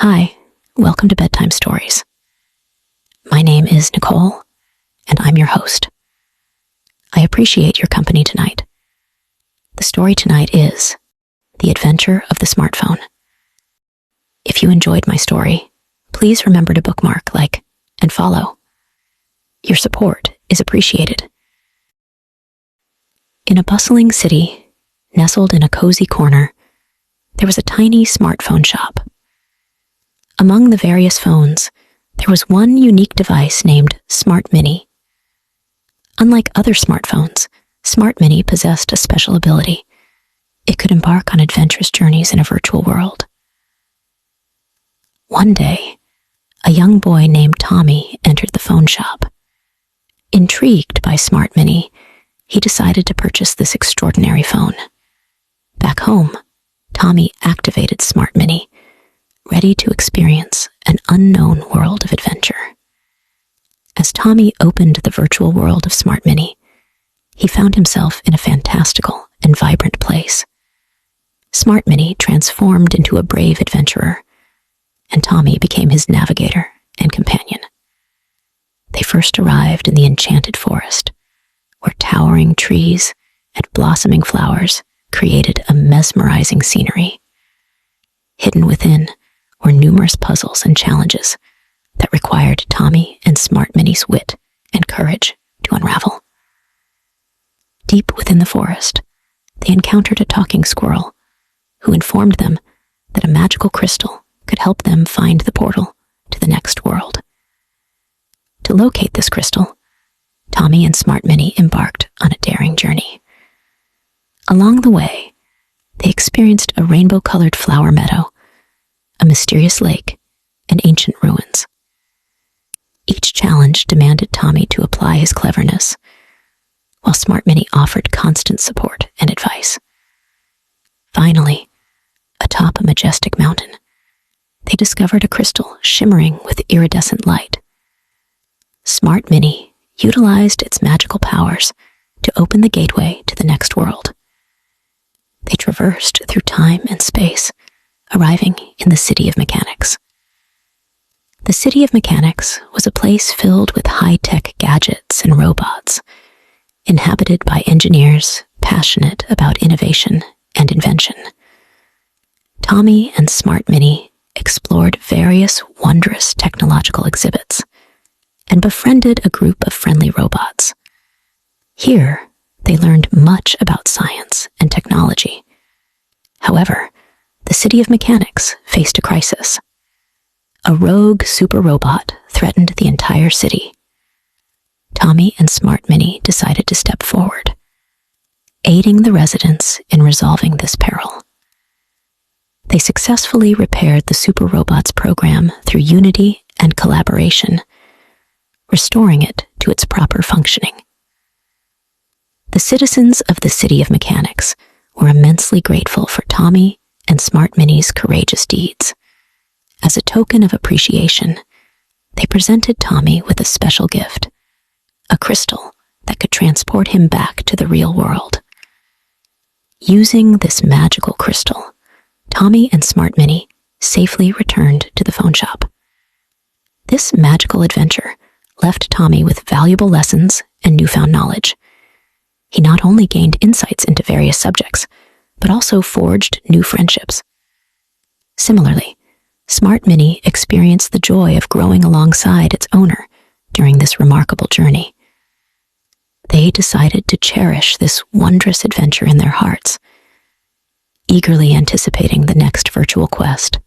Hi, welcome to Bedtime Stories. My name is Nicole, and I'm your host. I appreciate your company tonight. The story tonight is The Adventure of the Smartphone. If you enjoyed my story, please remember to bookmark, like, and follow. Your support is appreciated. In a bustling city, nestled in a cozy corner, there was a tiny smartphone shop. Among the various phones, there was one unique device named Smart Mini. Unlike other smartphones, Smart Mini possessed a special ability. It could embark on adventurous journeys in a virtual world. One day, a young boy named Tommy entered the phone shop. Intrigued by Smart Mini, he decided to purchase this extraordinary phone. Back home, Tommy activated Smart Mini, ready to experience an unknown world of adventure. As Tommy opened the virtual world of Smart Mini, he found himself in a fantastical and vibrant place. Smart Mini transformed into a brave adventurer, and Tommy became his navigator and companion. They first arrived in the enchanted forest, where towering trees and blossoming flowers created a mesmerizing scenery. Hidden within were numerous puzzles and challenges that required Tommy and Smart Mini's wit and courage to unravel. Deep within the forest, they encountered a talking squirrel who informed them that a magical crystal could help them find the portal to the next world. To locate this crystal, Tommy and Smart Mini embarked on a daring journey. Along the way, they experienced a rainbow-colored flower meadow, a mysterious lake, and ancient ruins. Each challenge demanded Tommy to apply his cleverness, while Smart Mini offered constant support and advice. Finally, atop a majestic mountain, they discovered a crystal shimmering with iridescent light. Smart Mini utilized its magical powers to open the gateway to the next world. They traversed through time and space, arriving in the City of Mechanics. The City of Mechanics was a place filled with high-tech gadgets and robots, inhabited by engineers passionate about innovation and invention. Tommy and Smart Mini explored various wondrous technological exhibits and befriended a group of friendly robots. Here, they learned much about science and technology. However, the City of Mechanics faced a crisis. A rogue super robot threatened the entire city. Tommy and Smart Mini decided to step forward, aiding the residents in resolving this peril. They successfully repaired the super robot's program through unity and collaboration, restoring it to its proper functioning. The citizens of the City of Mechanics were immensely grateful for Tommy and Smart Mini's courageous deeds. As a token of appreciation, they presented Tommy with a special gift, a crystal that could transport him back to the real world. Using this magical crystal, Tommy and Smart Mini safely returned to the phone shop. This magical adventure left Tommy with valuable lessons and newfound knowledge. He not only gained insights into various subjects, but also forged new friendships. Similarly, Smart Mini experienced the joy of growing alongside its owner during this remarkable journey. They decided to cherish this wondrous adventure in their hearts, eagerly anticipating the next virtual quest.